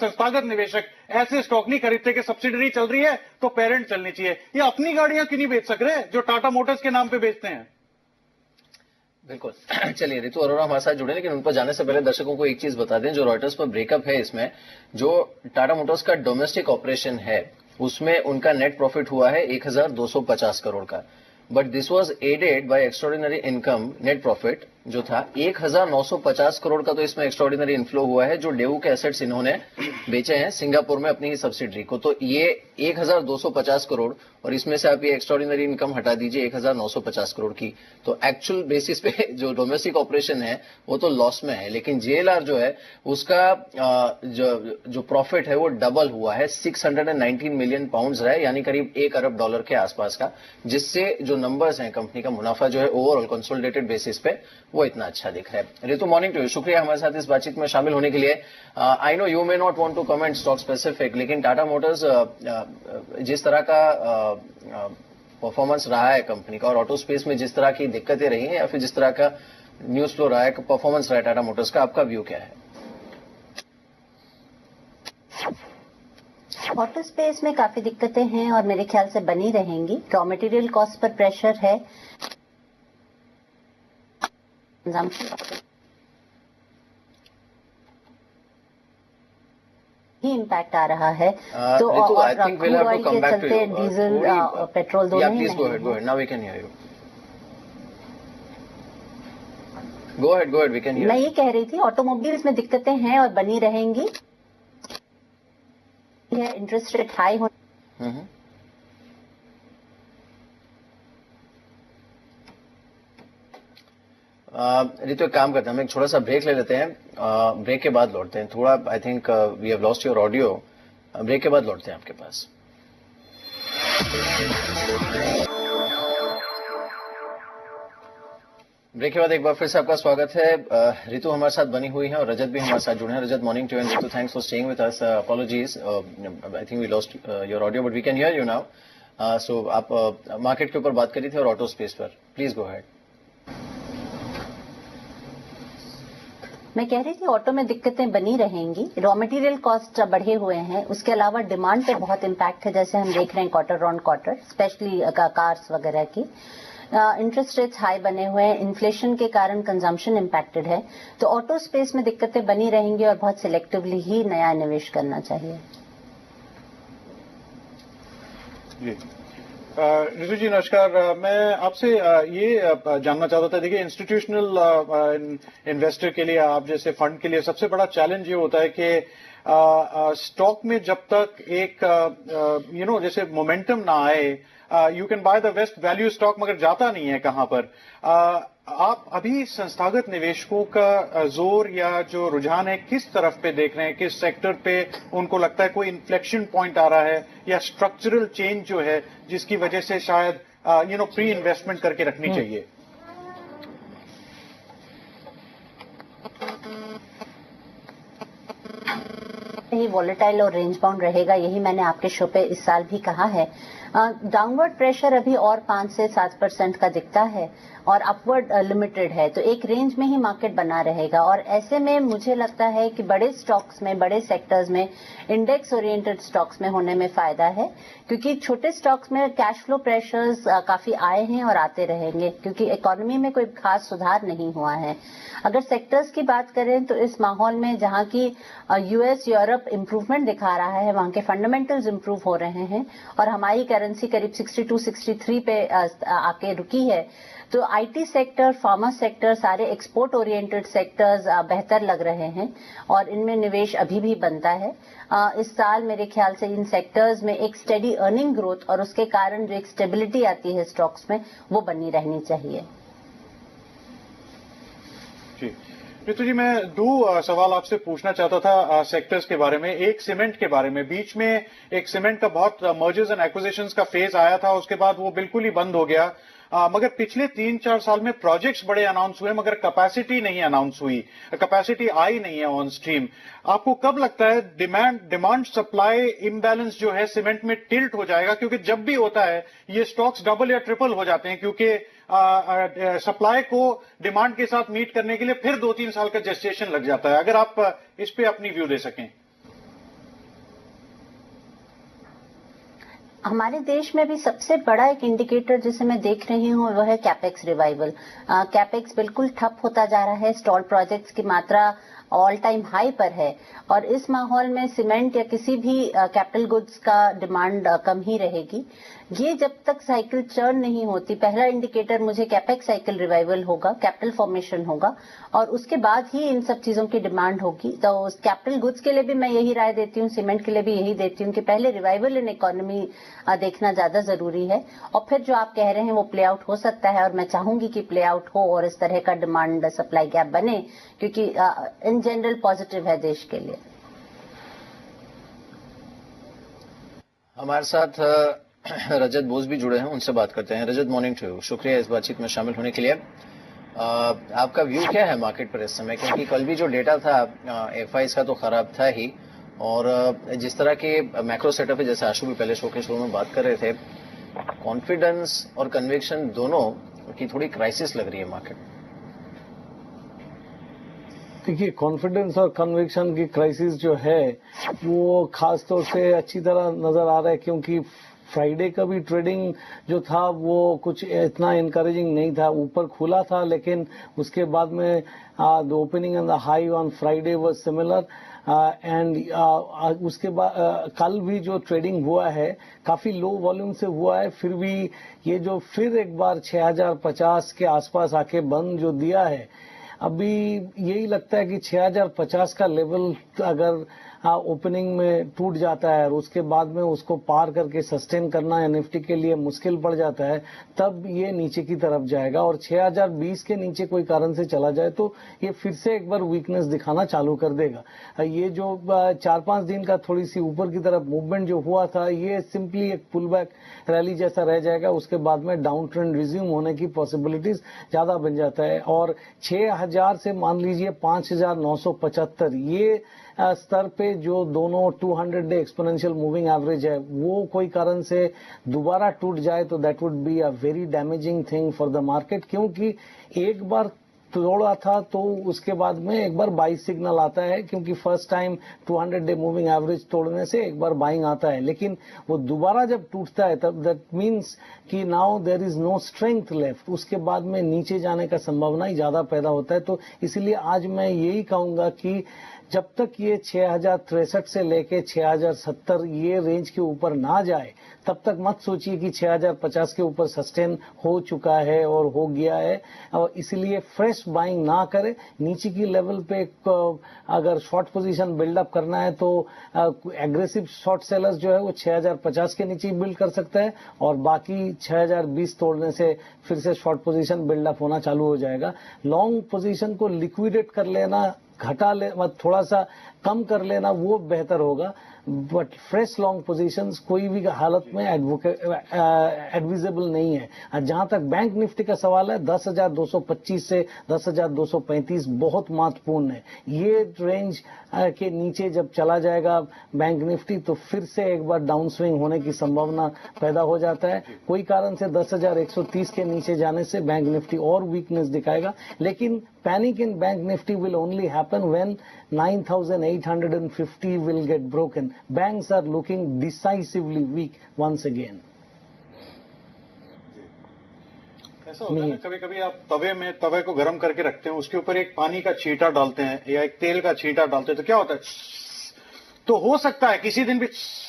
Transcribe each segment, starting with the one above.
संस्थागत निवेशक ऐसे स्टॉक नहीं खरीदते कि सब्सिडरी चल रही है तो पेरेंट चलनी चाहिए। ये अपनी गाड़ियां क्यों नहीं बेच सक रहे जो टाटा मोटर्स के नाम पे बेचते हैं? बिल्कुल। चलिए, रितु अरोड़ा हमारे साथ जुड़े, लेकिन उन पर जाने से पहले दर्शकों को एक चीज बता दें, जो रॉयटर्स पर ब्रेकअप है इसमें जो टाटा मोटर्स का डोमेस्टिक ऑपरेशन है उसमें उनका नेट प्रॉफिट हुआ है 1250 करोड़ का, but this was aided by extraordinary income. Net profit जो था 1950 करोड़ का, तो इसमें एक्स्ट्राऑर्डिनरी इनफ्लो हुआ है जो डेवू के एसेट्स इन्होंने बेचे हैं सिंगापुर में अपनी ही सब्सिडरी को, तो ये 1250 करोड़ और इसमें से आप ये एक्स्ट्राऑर्डिनरी इनकम हटा दीजिए 1950 करोड़ की, तो एक्चुअल बेसिस पे जो डोमेस्टिक ऑपरेशन है वो तो लॉस में है। लेकिन जेएलआर जो है उसका जो प्रॉफिट है वो डबल हुआ है, 619 मिलियन पाउंड्स रहा है, यानी करीब $1 अरब के आसपास का, जिससे जो नंबर्स हैं कंपनी का मुनाफा जो है ओवरऑल कंसोलिडेटेड बेसिस पे वो इतना अच्छा दिख रहा है। रितु, मॉर्निंग टू यू, शुक्रिया हमारे साथ इस बातचीत में शामिल होने के लिए। I know you may not want to comment stock specific, लेकिन टाटा मोटर्स जिस तरह का परफॉर्मेंस रहा है कंपनी का और ऑटो स्पेस में जिस तरह की दिक्कतें रही हैं या फिर जिस तरह का न्यूज फ्लो रहा है, परफॉर्मेंस रहा है टाटा मोटर्स का, आपका व्यू क्या है? ऑटो स्पेस में काफी दिक्कतें हैं और मेरे ख्याल से बनी रहेंगी। Raw material cost per pressure है, ही इम्पैक्ट आ रहा है। तो और क्रूड ऑयल के चलते डीजल पेट्रोल दोनों ही मैं ये कह रही थी ऑटोमोबाइल्स में दिक्कतें हैं और बनी रहेंगी। इंटरेस्ट रेट हाई होने रितु, एक काम करते हैं, हम एक छोटा सा ब्रेक ले लेते हैं, ब्रेक के बाद लौटते हैं। थोड़ा I think we have lost your audio, break के बाद लौटते हैं आपके पास। ब्रेक के बाद एक बार फिर से आपका स्वागत है। रितु हमारे साथ बनी हुई है और रजत भी हमारे साथ जुड़े हैं। Rajat, morning to you and Ritu, thanks for staying with us. Apologies, I think we lost your audio but we can hear you now. So आप मार्केट के ऊपर बात करी थी और ऑटो स्पेस पर, प्लीज गो अहेड। मैं कह रही थी ऑटो में दिक्कतें बनी रहेंगी, रॉ मटेरियल कॉस्ट बढ़े हुए हैं, उसके अलावा डिमांड पे बहुत इम्पैक्ट है, जैसे हम देख रहे हैं quarter on quarter, specially cars वगैरह की। इंटरेस्ट रेट्स हाई बने हुए हैं, इन्फ्लेशन के कारण कंजम्पशन इम्पैक्टेड है, तो ऑटो स्पेस में दिक्कतें बनी रहेंगी और बहुत सिलेक्टिवली ही नया निवेश करना चाहिए। रितु जी नमस्कार, मैं आपसे ये जानना चाहता था, देखिए इंस्टीट्यूशनल इन्वेस्टर के लिए, आप जैसे फंड के लिए सबसे बड़ा चैलेंज ये होता है कि स्टॉक में जब तक एक जैसे मोमेंटम ना आए, you can by the best value stock, मगर जाता नहीं है कहां पर। आप अभी संस्थागत निवेशकों का जोर या जो रुझान है किस तरफ पे देख रहे हैं, किस सेक्टर पे उनको लगता है कोई इन्फ्लेक्शन पॉइंट आ रहा है या स्ट्रक्चरल चेंज जो है जिसकी वजह से शायद प्री इन्वेस्टमेंट करके रखनी चाहिए? ही वॉलेटाइल और रेंज बाउंड रहेगा, यही मैंने आपके शो पे इस साल भी कहा है। डाउनवर्ड प्रेशर अभी और 5 से 7% का दिखता है और अपवर्ड लिमिटेड है, तो एक रेंज में ही मार्केट बना रहेगा। और ऐसे में मुझे लगता है कि बड़े स्टॉक्स में, बड़े सेक्टर्स में, इंडेक्स ओरिएंटेड स्टॉक्स में होने में फायदा है, क्योंकि छोटे स्टॉक्स में कैश फ्लो प्रेशर्स काफी आए हैं और आते रहेंगे, क्योंकि इकोनॉमी में कोई खास सुधार नहीं हुआ है। अगर सेक्टर्स की बात करें तो इस माहौल में जहां की यूएस यूरोप इंप्रूवमेंट दिखा रहा है, वहां के फंडामेंटल्स इंप्रूव हो रहे हैं और हमारी करेंसी करीब 62-63 पे आके रुकी है, तो आईटी सेक्टर, फार्मा सेक्टर, सारे एक्सपोर्ट ओरिएंटेड सेक्टर्स बेहतर लग रहे हैं और इनमें निवेश अभी भी बनता है। इस साल मेरे ख्याल से इन सेक्टर्स में एक स्टेडी अर्निंग ग्रोथ और उसके कारण जो एक स्टेबिलिटी आती है स्टॉक्स में, वो बनी रहनी चाहिए। रितु जी, मैं 2 सवाल आपसे पूछना चाहता था सेक्टर्स के बारे में। एक सीमेंट के बारे में, बीच में एक सीमेंट का बहुत मर्जर्स एंड एक्विजिशंस का फेज आया था, उसके बाद वो बिल्कुल ही बंद हो गया। मगर पिछले 3-4 साल में प्रोजेक्ट्स बड़े अनाउंस हुए मगर कैपेसिटी नहीं अनाउंस हुई, कैपेसिटी आई नहीं है ऑन स्ट्रीम। आपको कब लगता है डिमांड सप्लाई इम्बैलेंस जो है सीमेंट में टिल्ट हो जाएगा? क्योंकि जब भी होता है ये स्टॉक्स डबल या ट्रिपल हो जाते हैं, क्योंकि सप्लाई को डिमांड के साथ मीट करने के लिए फिर 2-3 साल का जेस्टेशन लग जाता है। अगर आप इस पे अपनी व्यू दे सकें। हमारे देश में भी सबसे बड़ा एक इंडिकेटर जिसे मैं देख रही हूँ वो है कैपेक्स रिवाइवल। कैपेक्स बिल्कुल ठप होता जा रहा है, स्टॉल प्रोजेक्ट्स की मात्रा ऑल टाइम हाई पर है और इस माहौल में सीमेंट या किसी भी कैपिटल गुड्स का डिमांड कम ही रहेगी। ये जब तक साइकिल चर्न नहीं होती, पहला इंडिकेटर मुझे कैपेक्स साइकिल रिवाइवल होगा, कैपिटल फॉर्मेशन होगा और उसके बाद ही इन सब चीजों की डिमांड होगी। तो कैपिटल गुड्स के लिए भी मैं यही राय देती हूँ, सीमेंट के लिए भी यही देती हूँ कि पहले रिवाइवल इन इकोनॉमी देखना ज्यादा जरूरी है और फिर जो आप कह रहे हैं वो प्ले आउट हो सकता है और मैं चाहूंगी कि प्ले आउट हो और इस तरह का डिमांड सप्लाई गैप बने, क्योंकि इन जनरल पॉजिटिव है देश के लिए। हमारे साथ रजत बोस भी जुड़े हैं, उनसे बात करते हैं। रजत, मॉर्निंग टू यू, शुक्रिया इस बातचीत में शामिल होने के लिए। आपका व्यू क्या है मार्केट पर इस समय, क्योंकि कल भी जो डेटा था एफआईज का तो खराब था ही और जिस तरह के मैक्रो सेटअप है, जैसे आशु भी पहले शो के शुरू में बात कर रहे थे, कॉन्फिडेंस और कन्विक्शन दोनों की थोड़ी क्राइसिस लग रही है मार्केट। देखिए, कॉन्फिडेंस और कन्विक्शन की क्राइसिस जो है वो खास तौर से अच्छी तरह नजर आ रहा है, क्योंकि फ्राइडे का भी ट्रेडिंग जो था वो कुछ इतना इनकरेजिंग नहीं था। ऊपर खुला था लेकिन उसके बाद में the opening and the high on Friday was similar and उसके बाद कल भी जो ट्रेडिंग हुआ है काफी लो वॉल्यूम से हुआ है। फिर भी ये जो फिर एक बार 6050 के आसपास आके बंद जो दिया है, अभी यही लगता है कि 6050 का लेवल अगर ओपनिंग में टूट जाता है और उसके बाद में उसको पार करके सस्टेन करना निफ्टी के लिए मुश्किल पड़ जाता है, तब ये नीचे की तरफ जाएगा और 6020 के नीचे कोई कारण से चला जाए तो ये फिर से एक बार वीकनेस दिखाना चालू कर देगा। ये जो 4-5 दिन का थोड़ी सी ऊपर की तरफ मूवमेंट जो हुआ था, ये सिंपली एक पुल बैक रैली जैसा रह जाएगा। उसके बाद में डाउन ट्रेंड रिज्यूम होने की पॉसिबिलिटीज ज्यादा बन जाता है और 6000 से मान लीजिए 5975 ये स्तर पे जो दोनों 200 डे एक्सपोनेंशियल मूविंग एवरेज है, वो कोई कारण से दोबारा टूट जाए तो that would be a very damaging thing for the market, क्योंकि एक बार तोड़ा था तो उसके बाद में एक बार बाई सिग्नल आता है, क्योंकि first time 200 day moving average तोड़ने से एक बार बाइंग आता है, लेकिन वो दोबारा जब टूटता है तब दैट मींस कि now there is no strength left, उसके बाद में नीचे जाने का संभावना ही ज्यादा पैदा होता है। तो इसलिए आज मैं यही कहूंगा कि जब तक ये 6063 से लेके 6070 ये रेंज के ऊपर ना जाए तब तक मत सोचिए कि 6050 के ऊपर सस्टेन हो चुका है और हो गया है, और इसलिए फ्रेश बाइंग ना करें। नीचे की लेवल पे अगर शॉर्ट पोजीशन बिल्डअप करना है तो एग्रेसिव शॉर्ट सेलर्स जो है वो 6050 के नीचे बिल्ड कर सकता है और बाकी 6020 तोड़ने से फिर से शॉर्ट पोजीशन बिल्डअप होना चालू हो जाएगा। लॉन्ग पोजीशन को लिक्विडेट कर लेना, घटा ले, थोड़ा सा कम कर लेना, वो बेहतर होगा। बट फ्रेश लॉन्ग पोजीशंस कोई भी हालत में एडविजेबल नहीं है। जहां तक बैंक निफ्टी का सवाल है, 10,225 से 10,235 बहुत महत्वपूर्ण है। ये रेंज के नीचे जब चला जाएगा बैंक निफ्टी तो फिर से एक बार डाउन स्विंग होने की संभावना पैदा हो जाता है। कोई कारण से 10,130 के नीचे जाने से बैंक निफ्टी और वीकनेस दिखाएगा, लेकिन panic in bank Nifty will only happen when 9,850 will get broken. Banks are looking decisively weak once again. ऐसा होता है कभी कभी आप तवे को गर्म करके रखते हैं, उसके ऊपर एक पानी का छींटा डालते हैं या एक तेल का छींटा डालते हैं, तो क्या होता है, तो हो सकता है किसी दिन भी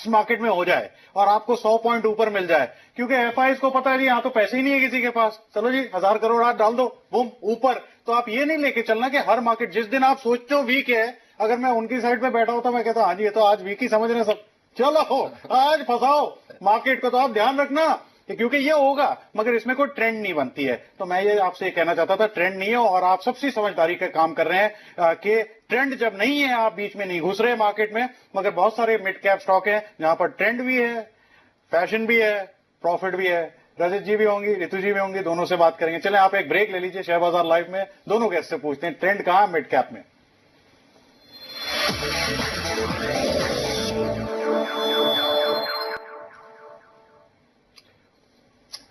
मार्केट में हो जाए और आपको 100 पॉइंट ऊपर मिल जाए, क्योंकि एफआईज को पता है कि यहाँ तो पैसे ही नहीं है किसी के पास, चलो जी 1000 करोड़ आज डाल दो, बूम ऊपर। तो आप ये नहीं लेके चलना कि हर मार्केट जिस दिन आप सोचते हो वीक है, अगर मैं उनकी साइड पे बैठा होता मैं कहता हाँ जी ये तो आज वीक ही समझ रहे सब, चलो आज फंसाओ मार्केट को, तो आप ध्यान रखना क्योंकि ये होगा, मगर इसमें कोई ट्रेंड नहीं बनती है। तो मैं ये आपसे कहना चाहता था, ट्रेंड नहीं है और आप सबसे समझदारी का काम कर रहे हैं कि ट्रेंड जब नहीं है आप बीच में नहीं घुस रहे मार्केट में, मगर बहुत सारे मिड कैप स्टॉक हैं जहां पर ट्रेंड भी है, फैशन भी है, प्रॉफिट भी है। रजत जी भी होंगी, ऋतु जी भी होंगी, दोनों से बात करेंगे। चले आप एक ब्रेक ले लीजिए, शेयर बाजार लाइव में दोनों गेस्ट से पूछते हैं ट्रेंड कहां है मिड कैप में।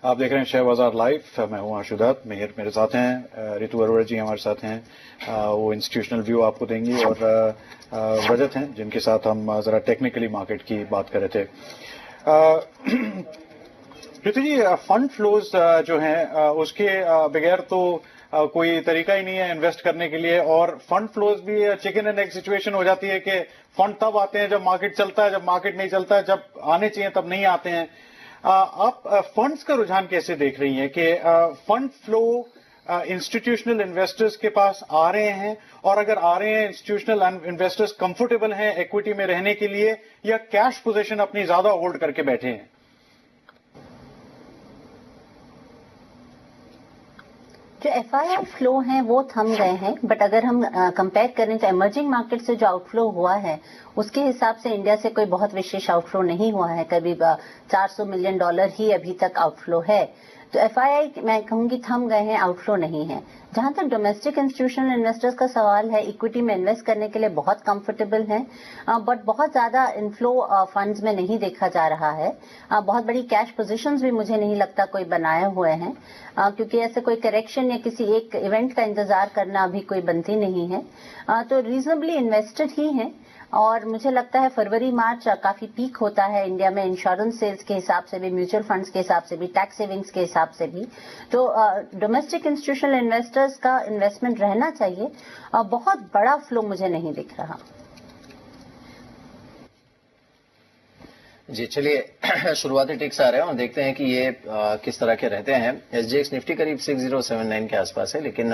आप देख रहे हैं शेयर बाजार लाइव, मैं हूं आशुदात, मेरे साथ हैं ऋतु अरोड़ा जी हमारे साथ हैं, वो इंस्टीट्यूशनल व्यू आपको देंगी, और रजत हैं जिनके साथ हम जरा टेक्निकली मार्केट की बात कर रहे थे। ऋतु जी, फंड फ्लोज जो हैं उसके बगैर तो कोई तरीका ही नहीं है इन्वेस्ट करने के लिए, और फंड फ्लोज भी चिकन एंड एग सिचुएशन हो जाती है कि फंड तब आते हैं जब मार्केट चलता है, जब मार्केट नहीं चलता है, जब आने चाहिए तब नहीं आते हैं। आप फंड्स का रुझान कैसे देख रही हैं कि फंड फ्लो इंस्टीट्यूशनल इन्वेस्टर्स के पास आ रहे हैं, और अगर आ रहे हैं इंस्टीट्यूशनल इन्वेस्टर्स कंफर्टेबल हैं इक्विटी में रहने के लिए, या कैश पोजीशन अपनी ज्यादा होल्ड करके बैठे हैं? जो एफआईआई फ्लो हैं वो थम गए हैं, बट अगर हम कंपेयर करें तो इमर्जिंग मार्केट से जो आउटफ्लो हुआ है उसके हिसाब से इंडिया से कोई बहुत विशेष आउटफ्लो नहीं हुआ है। करीब $400 मिलियन ही अभी तक आउटफ्लो है। तो एफआईआई मैं कहूंगी थम गए हैं, आउटफ्लो नहीं है। जहां तक डोमेस्टिक इंस्टीट्यूशनल इन्वेस्टर्स का सवाल है, इक्विटी में इन्वेस्ट करने के लिए बहुत कंफर्टेबल हैं, बट बहुत ज्यादा इनफ्लो फंड्स में नहीं देखा जा रहा है। बहुत बड़ी कैश पोजीशंस भी मुझे नहीं लगता कोई बनाए हुए हैं, क्योंकि ऐसे कोई करेक्शन या किसी एक इवेंट का इंतजार करना अभी कोई बनती नहीं है। तो रीजनेबली इन्वेस्टेड ही हैं, और मुझे लगता है फरवरी मार्च काफी पीक होता है इंडिया में इंश्योरेंस सेल्स के हिसाब से भी, म्यूचुअल फंड्स के हिसाब से भी, टैक्स सेविंग्स के हिसाब से भी। तो डोमेस्टिक इंस्टीट्यूशनल इन्वेस्टर्स का इन्वेस्टमेंट रहना चाहिए। बहुत बड़ा फ्लो मुझे नहीं दिख रहा। जी चलिए, शुरुआती टिक्स आ रहे हैं और देखते हैं कि ये किस तरह के रहते हैं। एसजीएक्स निफ्टी करीब 6079 के आसपास है, लेकिन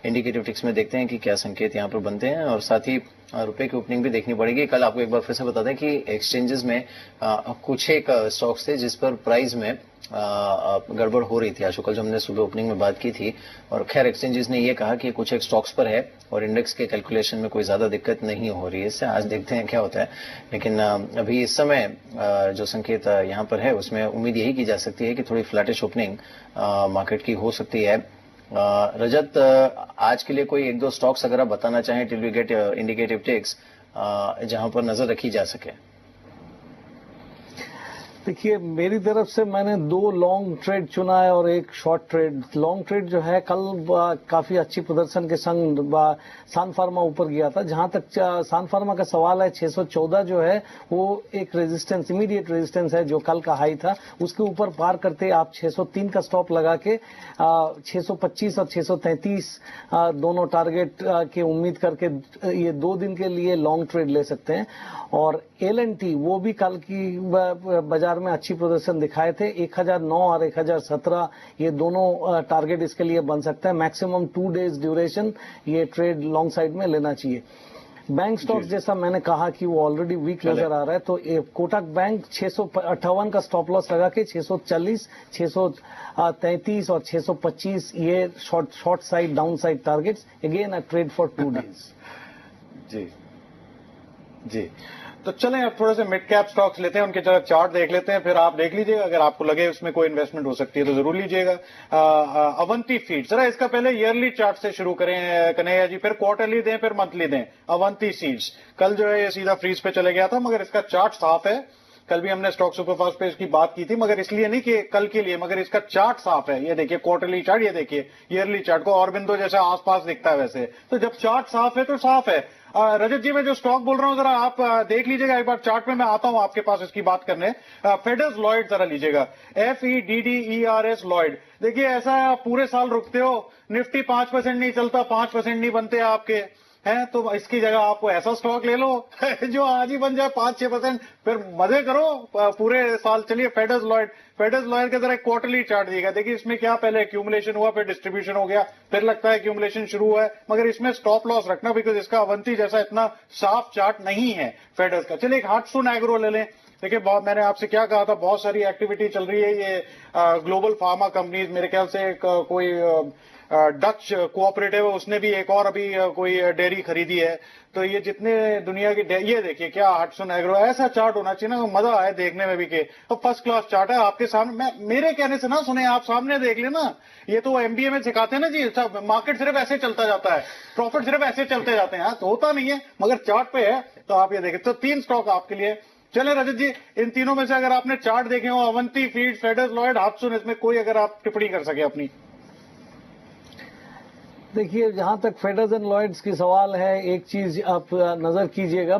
इंडिकेटिव टिक्स में देखते हैं कि क्या संकेत यहां पर बनते हैं, और साथ ही रुपए की ओपनिंग भी देखनी पड़ेगी। कल आपको एक बार फिर से बता दें कि एक्सचेंजेस में कुछ एक स्टॉक्स थे जिस पर प्राइस में गड़बड़ हो रही थी। आज कल जो हमने सुबह ओपनिंग में बात की थी, और खैर एक्सचेंजेस ने ये कहा कि कुछ एक स्टॉक्स पर है और इंडेक्स के कैलकुलेशन में कोई ज्यादा दिक्कत नहीं हो रही है। इससे आज देखते हैं क्या होता है, लेकिन अभी इस समय जो संकेत यहाँ पर है उसमें उम्मीद यही की जा सकती है कि थोड़ी फ्लैटिश ओपनिंग मार्केट की हो सकती है। रजत, आज के लिए कोई एक दो स्टॉक्स अगर आप बताना चाहें till we get indicative ticks जहां पर नजर रखी जा सके। देखिए, मेरी तरफ से मैंने 2 लॉन्ग ट्रेड चुना है और एक शॉर्ट ट्रेड। लॉन्ग ट्रेड जो है कल काफी अच्छी प्रदर्शन के संग सान फार्मा ऊपर गया था। जहां तक सान फार्मा का सवाल है, 614 जो है वो एक रेजिस्टेंस, इमीडिएट रेजिस्टेंस है जो कल का हाई था, उसके ऊपर पार करते आप 603 का स्टॉप लगा के 625 और 633 दोनों टारगेट की उम्मीद करके ये 2 दिन के लिए लॉन्ग ट्रेड ले सकते हैं। और एल&टी वो भी कल की बाजार में अच्छी प्रदर्शन दिखाए थे। 1009 और 1017 ये दोनों टारगेट इसके लिए बन सकता है। मैक्सिमम 2 डेज ड्यूरेशन ये ट्रेड लॉन्ग साइड में लेना चाहिए। बैंक स्टॉक्स जैसा मैंने कहा कि वो ऑलरेडी वीक नजर आ रहा है, तो कोटक बैंक 658 का स्टॉप लॉस लगा के 640, 633 और 625 ये short side down side targets, again a trade for 2 days. जी जी, तो चलें अब थोड़े से मिड कैप स्टॉक्स लेते हैं, उनके जरा चार्ट देख लेते हैं, फिर आप देख लीजिएगा, अगर आपको लगे उसमें कोई इन्वेस्टमेंट हो सकती है तो जरूर लीजिएगा। अवंती फीड्स, जरा इसका पहले ईयरली चार्ट से शुरू करें कन्हैया जी, फिर क्वार्टरली दें, फिर मंथली दें। अवंती सीड्स कल जो है ये सीधा फ्रीज पे चले गया था, मगर इसका चार्ट साफ है। कल भी हमने स्टॉक सुपरफास्ट पे इसकी बात की थी, मगर इसलिए नहीं कि कल के लिए, मगर इसका चार्ट साफ है। ये देखिए क्वार्टरली चार्ट, ये देखिए ईयरली चार्ट को और बिंदु जैसे आसपास दिखता है वैसे। तो जब चार्ट साफ है तो साफ है। रजत जी, मैं जो स्टॉक बोल रहा हूं जरा आप देख लीजिएगा एक बार चार्ट में, मैं आता हूं आपके पास इसकी बात करने। फेडर्स लॉयड जरा लीजिएगा, FEDDERS लॉयड। देखिए ऐसा पूरे साल रुकते हो, निफ्टी 5% नहीं चलता, 5% नहीं बनते आपके हैं, तो इसकी जगह आप ऐसा स्टॉक ले लो जो आज ही बन जाए 5-6%, फिर मजे करो पूरे साल। चलिए फेडर्स लॉयड का जरा क्वार्टरली चार्ट दिएगा। देखिए इसमें क्या पहले एक्यूमुलेशन हुआ, फिर डिस्ट्रीब्यूशन हो गया, फिर लगता है एक्यूमुलेशन शुरू हुआ है, मगर इसमें स्टॉप लॉस रखना, बिकॉज इसका अवंती जैसा इतना साफ चार्ट नहीं है फेडर्स का। चलिए एक हार्टसून एग्रो ले लें। देखिए बहुत, मैंने आपसे क्या कहा था, बहुत सारी एक्टिविटी चल रही है। ये ग्लोबल फार्मा कंपनीज, मेरे ख्याल से कोई डच कोऑपरेटिव है, उसने भी एक और अभी कोई डेयरी खरीदी है। तो ये जितने दुनिया की, ये देखिए क्या हार्टसून एग्रो, ऐसा चार्ट होना चाहिए ना, मजा आए देखने में भी के। तो फर्स्ट क्लास चार्ट है आपके सामने, मेरे कहने से ना सुने, आप सामने देख लेना। ये तो MBA में सिखाते हैं ना जी, मार्केट सिर्फ ऐसे चलता जाता है, प्रॉफिट सिर्फ ऐसे चलते जाते हैं, तो होता नहीं है, मगर चार्ट पे है। तो आप ये देखें, तो 3 स्टॉक आपके लिए। चले रजत जी, इन तीनों में से अगर आपने चार्ट देखे हो, अवंती फीड्स, फेडर्स लॉयड, हार्टसून, इसमें कोई अगर आप टिप्पणी कर सके अपनी। देखिए, जहां तक फेडरल्स एंड लॉयड्स की सवाल है, एक चीज आप नजर कीजिएगा,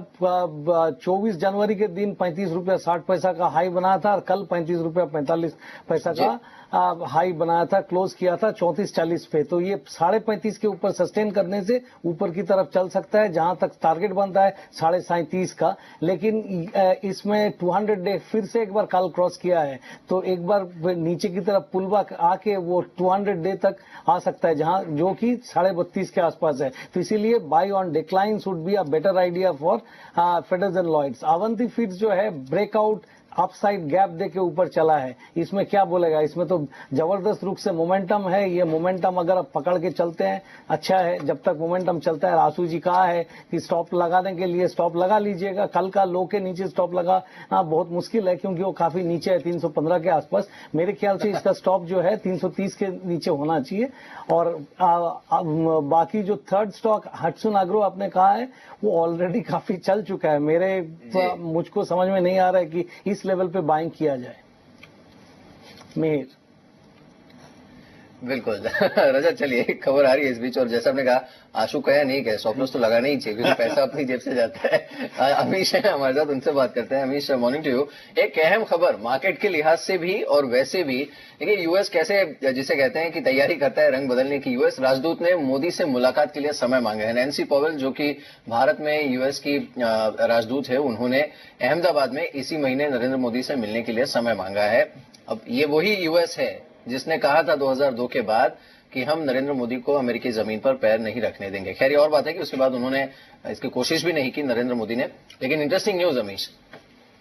24 जनवरी के दिन 35 रुपया 60 पैसा का हाई बनाया था और कल 35 रुपया 45 पैसा का हाई बनाया था, क्लोज किया था 34.40 पे। तो ये 35.5 के ऊपर सस्टेन करने से ऊपर की तरफ चल सकता है। जहां तक टारगेट बनता है 37.5 का, लेकिन इसमें 200 डे फिर से एक बार कल क्रॉस किया है, तो एक बार नीचे की तरफ पुलबैक आके वो 200 डे तक आ सकता है, जहां जो कि 32.5 के आसपास है। तो इसीलिए buy on decline should be a better idea for Federals and Lloyds. Avanti feeds जो है ब्रेकआउट अपसाइड गैप दे के ऊपर चला है, इसमें क्या बोलेगा, इसमें तो जबरदस्त रूप से मोमेंटम है। ये मोमेंटम अगर आप पकड़ के चलते हैं अच्छा है, जब तक मोमेंटम चलता है। आशु जी कहा है कि स्टॉप लगाने के लिए स्टॉप लगा लीजिएगा, कल का लो के नीचे स्टॉप लगाना बहुत मुश्किल है, क्योंकि वो काफी नीचे है 315 के आसपास। मेरे ख्याल से इसका स्टॉप जो है 330 के नीचे होना चाहिए। और बाकी जो थर्ड स्टॉक हटसुन एग्रो आपने कहा है, वो ऑलरेडी काफी चल चुका है। मुझको समझ में नहीं आ रहा है कि इस लेवल पे बाइंग किया जाए। मेहर बिल्कुल रजत, चलिए खबर आ रही है इस बीच, और जैसा आपने कहा आशु कहा नहीं कहे, स्टॉप लॉस तो लगाना ही चाहिए क्योंकि पैसा अपनी जेब से जाता है। अमीश है हमारे साथ, उनसे बात करते हैं। Amish, morning to you. एक अहम खबर मार्केट के लिहाज से भी और वैसे भी, देखिए यूएस कैसे जिसे कहते हैं कि तैयारी करता है रंग बदलने की। यूएस राजदूत ने मोदी से मुलाकात के लिए समय मांगा है। नैन्सी पॉवेल जो कि भारत में यूएस की राजदूत है, उन्होंने अहमदाबाद में इसी महीने नरेंद्र मोदी से मिलने के लिए समय मांगा है। अब ये वही यूएस है जिसने कहा था 2002 के बाद कि हम नरेंद्र मोदी को अमेरिकी जमीन पर पैर नहीं रखने देंगे। खैर ये और बात है कि उसके बाद उन्होंने इसकी कोशिश भी नहीं की नरेंद्र मोदी ने। लेकिन इंटरेस्टिंग न्यूज अमीश।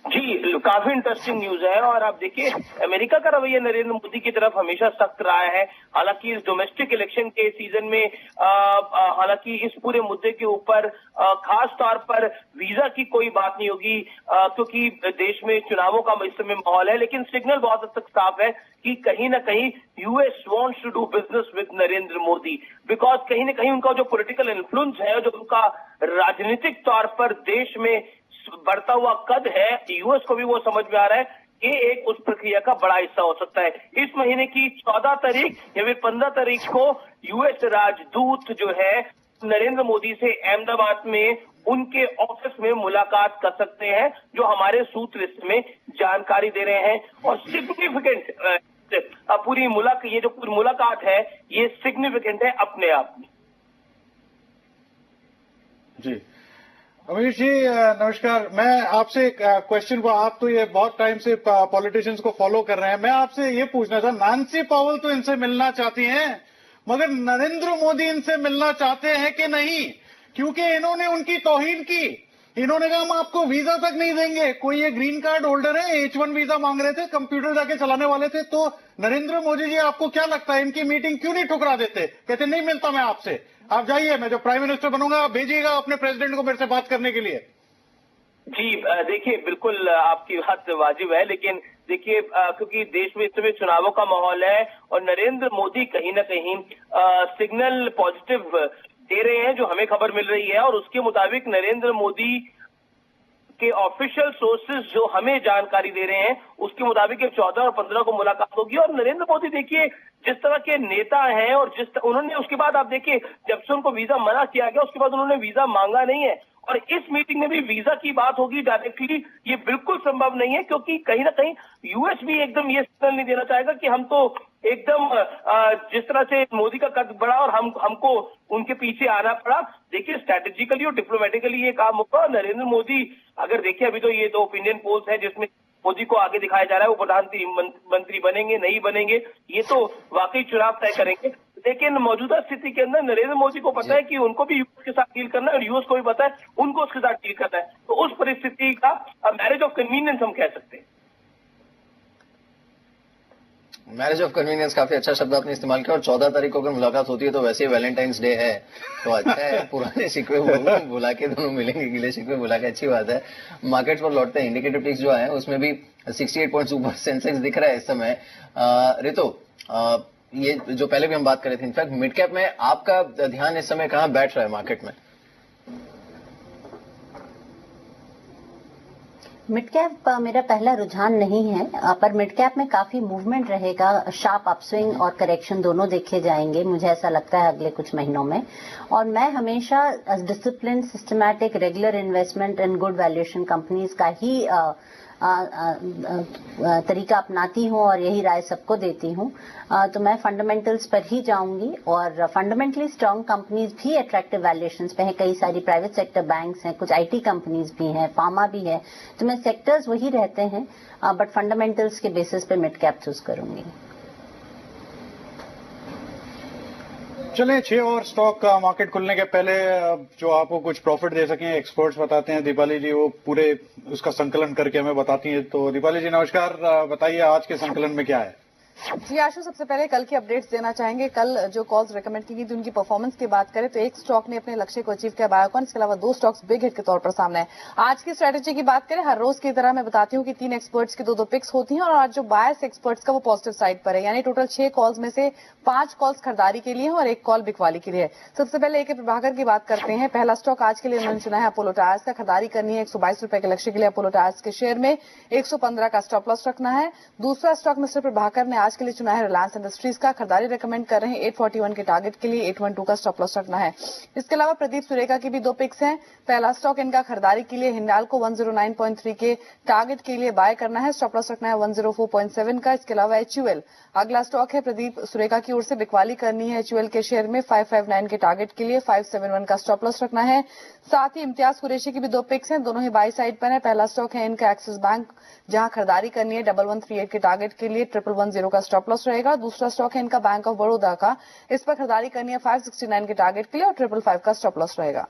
जी, काफी इंटरेस्टिंग न्यूज है। और आप देखिए, अमेरिका का रवैया नरेंद्र मोदी की तरफ हमेशा सख्त रहा है। हालांकि इस डोमेस्टिक इलेक्शन के सीजन में हालांकि इस पूरे मुद्दे के ऊपर खास तौर पर वीजा की कोई बात नहीं होगी, क्योंकि देश में चुनावों का इस समय माहौल है। लेकिन सिग्नल बहुत हद तक साफ है कि कहीं ना कहीं US wants to do business with Narendra Modi, because कहीं ना कहीं उनका जो पॉलिटिकल इन्फ्लुएंस है, जो उनका राजनीतिक तौर पर देश में बढ़ता हुआ कद है, यूएस को भी वो समझ में आ रहा है कि एक उस प्रक्रिया का बड़ा हिस्सा हो सकता है। इस महीने की 14 तारीख या फिर 15 तारीख को यूएस राजदूत जो है नरेंद्र मोदी से अहमदाबाद में उनके ऑफिस में मुलाकात कर सकते हैं, जो हमारे सूत्र इसमें जानकारी दे रहे हैं। और सिग्निफिकेंट पूरी ये जो पूरी मुलाकात है, ये सिग्निफिकेंट है अपने आप में। जी अमीश जी नमस्कार। मैं आपसे एक क्वेश्चन को, आप तो ये बहुत टाइम से पॉलिटिशियंस को फॉलो कर रहे हैं, मैं आपसे ये पूछना था, नैन्सी पॉवेल तो इनसे मिलना चाहती हैं, मगर नरेंद्र मोदी इनसे मिलना चाहते हैं कि नहीं? क्योंकि इन्होंने उनकी तौहीन की। इन्होंने कहा हम आपको वीजा तक नहीं देंगे। कोई ये ग्रीन कार्ड होल्डर है, H1 वीजा मांग रहे थे, कंप्यूटर जाके चलाने वाले थे। तो नरेंद्र मोदी जी आपको क्या लगता है इनकी मीटिंग क्यों नहीं ठुकरा देते? कहते नहीं मिलता मैं आपसे, आप जाइए, मैं जो प्राइम मिनिस्टर बनूंगा आप भेजिएगा अपने प्रेसिडेंट को मेरे से बात करने के लिए। जी देखिए, बिल्कुल आपकी बात वाजिब है, लेकिन देखिए क्योंकि देश में इस समय चुनावों का माहौल है और नरेंद्र मोदी कहीं ना कहीं सिग्नल पॉजिटिव दे रहे हैं, जो हमें खबर मिल रही है। और उसके मुताबिक नरेंद्र मोदी के ऑफिशियल सोर्सेज जो हमें जानकारी दे रहे हैं, उसके मुताबिक 14 और 15 को मुलाकात होगी। और नरेंद्र मोदी देखिए जिस तरह के नेता हैं, और उन्होंने उसके बाद आप देखिए जब से उनको वीजा मना किया गया उसके बाद उन्होंने वीजा मांगा नहीं है। और इस मीटिंग में भी वीजा की बात होगी डायरेक्टली, ये बिल्कुल संभव नहीं है, क्योंकि कहीं ना कहीं यूएस भी एकदम ये सिग्नल नहीं देना चाहेगा कि हम तो एकदम जिस तरह से मोदी का कद बढ़ा और हमको उनके पीछे आना पड़ा। देखिए स्ट्रैटेजिकली और डिप्लोमेटिकली ये काम होगा। नरेंद्र मोदी अगर देखिए, अभी तो ये 2 ओपिनियन पोल्स हैं जिसमें मोदी को आगे दिखाया जा रहा है, वो प्रधानमंत्री बनेंगे नहीं बनेंगे ये तो वाकई चुनाव तय करेंगे। लेकिन मौजूदा स्थिति के अंदर नरेंद्र मोदी को पता है कि उनको भी यूएस के साथ डील करना है और यूएस को भी पता है उनको उसके साथ डील करना है। तो उस परिस्थिति का मैरिज ऑफ कन्वीनियंस हम कह सकते हैं। मैरिज ऑफ कन्वीनियंस काफी अच्छा शब्द आपने इस्तेमाल किया। और 14 तारीख को अगर मुलाकात होती है तो वैसे ही वैलेंटाइंस डे है, तो अच्छा है, पुराने शिकवे बुला के दोनों मिलेंगे, गिले शिकवे बुला के, अच्छी बात है। मार्केट्स पर लौटते हैं, इंडिकेटिव टिक्स जो आए हैं उसमें भी 68 पॉइंट्स ऊपर सेंसेक्स दिख रहा है इस समय। रितो, ये जो पहले भी हम बात कर रहे थे, इनफैक्ट मिड कैप में आपका ध्यान इस समय कहाँ बैठ रहा है मार्केट में? मिड कैप मेरा पहला रुझान नहीं है, पर मिड कैप में काफी मूवमेंट रहेगा, शार्प अपस्विंग और करेक्शन दोनों देखे जाएंगे मुझे ऐसा लगता है अगले कुछ महीनों में। और मैं हमेशा discipline, systematic, regular investment in good valuation companies का ही तरीका अपनाती हूं और यही राय सबको देती हूं। तो मैं फंडामेंटल्स पर ही जाऊंगी और फंडामेंटली स्ट्रांग कंपनीज भी अट्रैक्टिव वैल्यूएशंस पे हैं, कई सारी प्राइवेट सेक्टर बैंक्स हैं, कुछ आईटी कंपनीज भी हैं, फार्मा भी है, तो मैं सेक्टर्स वही रहते हैं, बट फंडामेंटल्स के बेसिस पे मिड कैप चूज करूंगी। चलें 6 और स्टॉक का मार्केट खुलने के पहले जो आपको कुछ प्रॉफिट दे सकें एक्सपर्ट्स बताते हैं। दीपाली जी वो पूरे उसका संकलन करके हमें बताती हैं। तो दीपाली जी नमस्कार, बताइए आज के संकलन में क्या है। जी आशु, सबसे पहले कल की अपडेट्स देना चाहेंगे। कल जो कॉल्स रेकमेंड की गई थी उनकी परफॉर्मेंस की बात करें तो एक स्टॉक ने अपने लक्ष्य को अचीव किया, बायोकॉन, इसके अलावा 2 स्टॉक्स बिग हिट के तौर पर सामने है। आज की स्ट्रेटेजी की बात करें, हर रोज की तरह मैं बताती हूँ कि 3 एक्सपर्ट्स की 2 पिक्स होती हैं और आज जो बायस एक्सपर्ट्स का वो पॉजिटिव साइड पर है, यानी टोटल 6 कॉल्स में से 5 कॉल्स खरीदारी के लिए और 1 कॉल बिकवाली के लिए है। सबसे पहले AK प्रभाकर की बात करते हैं। पहला स्टॉक आज के लिए उन्होंने चुना है अपोलो टायर्स का, खरीदारी करनी है 122 रुपए के लक्ष्य के लिए। अपोलो टायर्स के शेयर में 115 का स्टॉप लॉस रखना है। दूसरा स्टॉक मिस्टर प्रभाकर ने आज के लिए चुना है रिलायंस इंडस्ट्रीज का, खरीदारी रेकमेंड कर रहे हैं 841 के टारगेट के लिए, 812 का स्टॉप लॉस रखना है। इसके अलावा प्रदीप सुरेखा की भी 2 पिक्स हैं। पहला स्टॉक इनका खरीदारी के लिए हिंडाल्को 109.3 के टारगेट के लिए बाय करना है, स्टॉप लॉस रखना है 104.7 का। इसके अलावा HUL अगला स्टॉक है प्रदीप सुरेखा की ओर से, बिकवाली करनी है HUL के शेयर में 559 के टारगेट के लिए, 571 का स्टॉप लॉस रखना है। साथ ही इम्तियाज कुरैशी की भी 2 पिक्स हैं, दोनों ही बाई साइड पर है। पहला स्टॉक है इनका एक्सिस बैंक, जहां खरीदारी करनी है 1138 के टारगेट के लिए, 1110 का स्टॉप लॉस रहेगा। दूसरा स्टॉक है इनका बैंक ऑफ बड़ौदा का, इस पर खरीदारी करनी है 569 के टारगेट के लिए और 555 का स्टॉप लॉस रहेगा।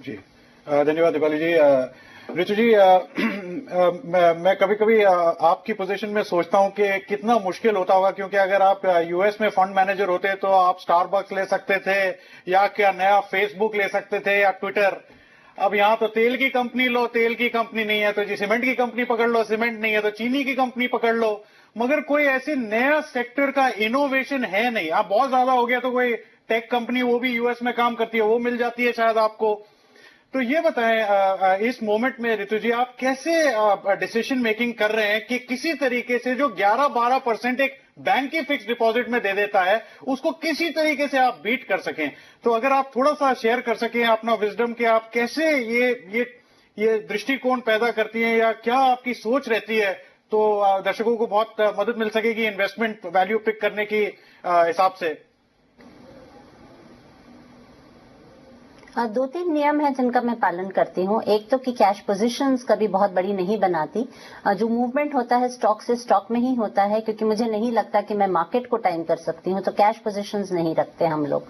जी धन्यवाद दीपाली जी। ऋतु जी मैं कभी कभी आपकी पोजीशन में सोचता हूं कि कितना मुश्किल होता होगा, क्योंकि अगर आप यूएस में फंड मैनेजर होते तो आप स्टारबक्स ले सकते थे या क्या नया फेसबुक ले सकते थे या ट्विटर। अब यहां तो तेल की कंपनी लो, तेल की कंपनी नहीं है तो जी सीमेंट की कंपनी पकड़ लो, सीमेंट नहीं है तो चीनी की कंपनी पकड़ लो, मगर कोई ऐसे नया सेक्टर का इनोवेशन है नहीं। आप बहुत ज्यादा हो गया तो कोई टेक कंपनी वो भी यूएस में काम करती है वो मिल जाती है शायद आपको। तो ये बताएं इस मोमेंट में ऋतु जी आप कैसे डिसीजन मेकिंग कर रहे हैं कि किसी तरीके से जो 11-12% एक बैंक की फिक्स डिपॉजिट में दे देता है उसको किसी तरीके से आप बीट कर सकें। तो अगर आप थोड़ा सा शेयर कर सकें अपना विजडम कि आप कैसे ये दृष्टिकोण पैदा करती हैं या क्या आपकी सोच रहती है, तो दर्शकों को बहुत मदद मिल सकेगी इन्वेस्टमेंट वैल्यू पिक करने की हिसाब से। 2-3 नियम हैं जिनका मैं पालन करती हूँ। एक तो कि कैश पोजीशंस कभी बहुत बड़ी नहीं बनाती, जो मूवमेंट होता है स्टॉक से स्टॉक में ही होता है, क्योंकि मुझे नहीं लगता कि मैं मार्केट को टाइम कर सकती हूँ, तो कैश पोजीशंस नहीं रखते हम लोग।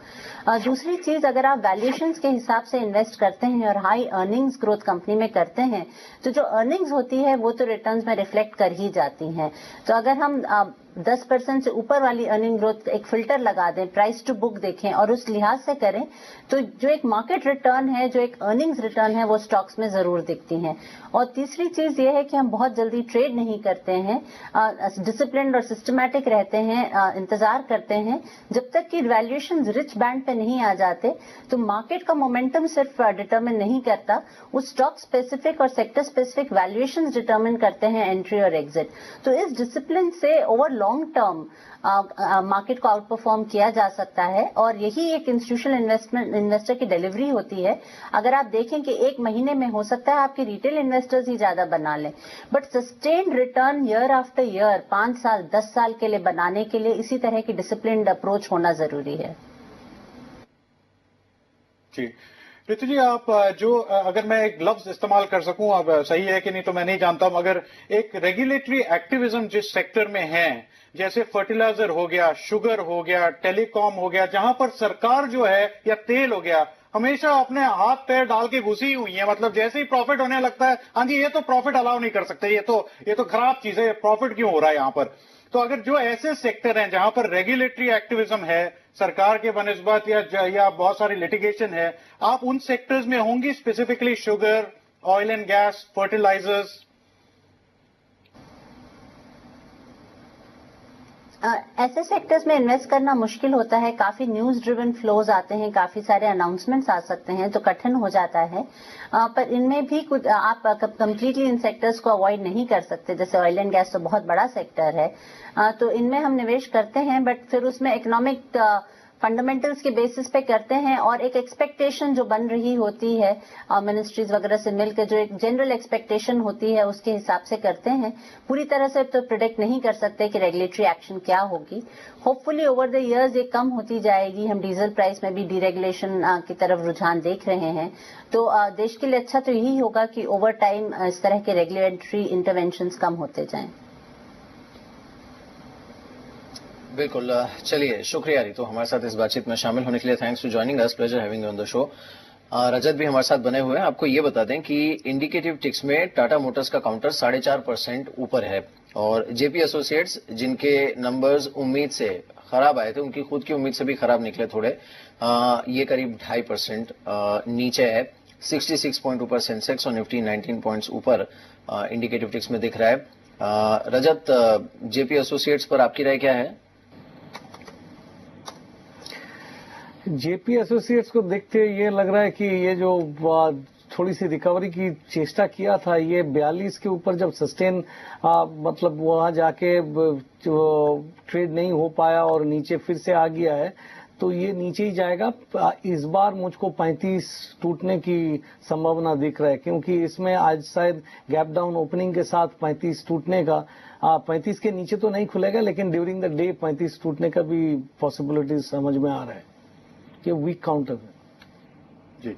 दूसरी चीज, अगर आप वैल्यूएशंस के हिसाब से इन्वेस्ट करते हैं और हाई अर्निंग्स ग्रोथ कंपनी में करते हैं तो जो अर्निंग्स होती है वो तो रिटर्न्स में रिफ्लेक्ट कर ही जाती हैं। तो अगर हम 10% से ऊपर वाली अर्निंग ग्रोथ एक फिल्टर लगा दें, प्राइस टू बुक देखें और उस लिहाज से करें, तो जो एक मार्केट रिटर्न है, जो एक अर्निंग्स रिटर्न है, वो स्टॉक्स में जरूर दिखती हैं। और तीसरी चीज ये है कि हम बहुत जल्दी ट्रेड नहीं करते हैं, डिसिप्लिन और सिस्टमैटिक रहते हैं, इंतजार करते हैं जब तक कि वैल्यूएशन रिच बैंड पे नहीं आ जाते। तो मार्केट का मोमेंटम सिर्फ डिटरमिन नहीं करता, वो स्टॉक स्पेसिफिक और सेक्टर स्पेसिफिक वैल्यूएशन डिटरमिन करते हैं एंट्री और एग्जिट। तो इस डिसिप्लिन से ओवर लॉन्ग टर्म मार्केट को आउट परफॉर्म किया जा सकता है और यही एक इंस्टीट्यूशनल इन्वेस्टर की डिलीवरी होती है। अगर आप देखें कि एक महीने में हो सकता है आपके रिटेल इन्वेस्टर्स ही ज्यादा बना लें, but sustained return year after year 5 साल 10 साल के लिए बनाने के लिए इसी तरह की डिसिप्लिन्ड अप्रोच होना जरूरी है। जी ऋतु जी, आप जो अगर मैं एक लफ्ज इस्तेमाल कर सकूं, अब सही है कि नहीं तो मैं नहीं जानता, मगर एक रेगुलेटरी एक्टिविज्म जिस सेक्टर में है, जैसे फर्टिलाइजर हो गया, शुगर हो गया, टेलीकॉम हो गया, जहां पर सरकार जो है, या तेल हो गया, हमेशा अपने हाथ पैर डाल के घुसी हुई है। मतलब जैसे ही प्रॉफिट होने लगता है, हाँ जी ये तो प्रॉफिट अलाउ नहीं कर सकते, ये तो खराब चीज है, प्रॉफिट क्यों हो रहा है यहाँ पर। तो अगर जो ऐसे सेक्टर हैं जहां पर रेगुलेटरी एक्टिविज्म है सरकार के बनिस्बत या बहुत सारी लिटिगेशन है, आप उन सेक्टर्स में होंगी, specifically sugar, oil and gas, fertilisers? ऐसे सेक्टर्स में इन्वेस्ट करना मुश्किल होता है, काफी न्यूज ड्रिवन फ्लोज आते हैं, काफी सारे अनाउंसमेंट्स आ सकते हैं, तो कठिन हो जाता है। पर इनमें भी कुछ आप कंप्लीटली इन सेक्टर्स को अवॉइड नहीं कर सकते, जैसे ऑयल एंड गैस तो बहुत बड़ा सेक्टर है, तो इनमें हम निवेश करते हैं, बट फिर उसमें इकोनॉमिक फंडामेंटल्स के बेसिस पे करते हैं और एक एक्सपेक्टेशन जो बन रही होती है मिनिस्ट्रीज वगैरह से मिलकर, जो एक जनरल एक्सपेक्टेशन होती है उसके हिसाब से करते हैं। पूरी तरह से तो प्रिडिक्ट नहीं कर सकते कि रेगुलेटरी एक्शन क्या होगी। होपफुली ओवर द इयर्स ये कम होती जाएगी। हम डीजल प्राइस में भी डीरेगुलेशन की तरफ रुझान देख रहे हैं, तो देश के लिए अच्छा तो यही होगा कि ओवर टाइम इस तरह के रेगुलेटरी इंटरवेंशंस कम होते जाएं। बिल्कुल। चलिए, शुक्रिया रितु हमारे साथ इस बातचीत में शामिल होने के लिए। Thanks for joining us, pleasure having you on the show. Rajat भी हमारे साथ बने हुए हैं। आपको ये बता दें कि इंडिकेटिव टिक्स में टाटा मोटर्स का काउंटर 4.5% ऊपर है और जेपी एसोसिएट्स जिनके नंबर्स उम्मीद से खराब आए थे, उनकी खुद की उम्मीद से भी खराब निकले थोड़े, ये करीब 2.5% नीचे है। 66 पॉइंट ऊपर सेंसेक्स और निफ्टी 19 पॉइंट्स ऊपर इंडिकेटिव टिक्स में दिख रहा है। रजत, जेपी एसोसिएट्स पर आपकी राय क्या है? जेपी एसोसिएट्स को देखते ये लग रहा है कि ये जो थोड़ी सी रिकवरी की चेष्टा किया था, ये 42 के ऊपर जब सस्टेन मतलब वहां जाके ट्रेड नहीं हो पाया और नीचे फिर से आ गया है, तो ये नीचे ही जाएगा। इस बार मुझको 35 टूटने की संभावना दिख रहा है, क्योंकि इसमें आज शायद गैप डाउन ओपनिंग के साथ 35 टूटने का 35 के नीचे तो नहीं खुलेगा, लेकिन ड्यूरिंग द डे 35 टूटने का भी पॉसिबिलिटी समझ में आ रहा है। ये वीक काउंटर है जी।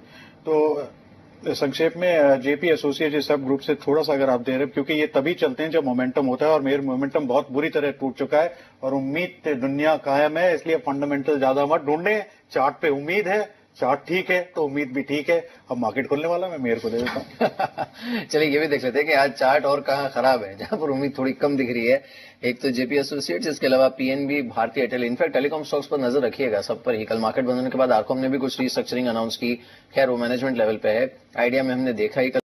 तो संक्षेप में जेपी एसोसिएट इस सब ग्रुप से थोड़ा सा अगर आप दे रहे हैं, क्योंकि ये तभी चलते हैं जब मोमेंटम होता है और मेरे मोमेंटम बहुत बुरी तरह टूट चुका है और उम्मीद दुनिया कायम है, इसलिए फंडामेंटल ज्यादा मत ढूंढें। चार्ट पे उम्मीद है, चार्ट ठीक है तो उम्मीद भी ठीक है। अब मार्केट खुलने वाला, मैं मेयर को दे देता हूँ। चलिए, ये भी देख लेते हैं कि आज चार्ट और कहाँ खराब है, जहां पर उम्मीद थोड़ी कम दिख रही है। एक तो जेपी एसोसिएट्स, इसके अलावा पीएनबी, भारतीय एयरटेल। इनफैक्ट टेलीकॉम स्टॉक्स पर नजर रखिएगा, सब पर ही। कल मार्केट बंद होने के बाद आरकॉम ने भी कुछ रीस्ट्रक्चरिंग अनाउंस की, खैर वो मैनेजमेंट लेवल पे है। आइडिया में हमने देखा ही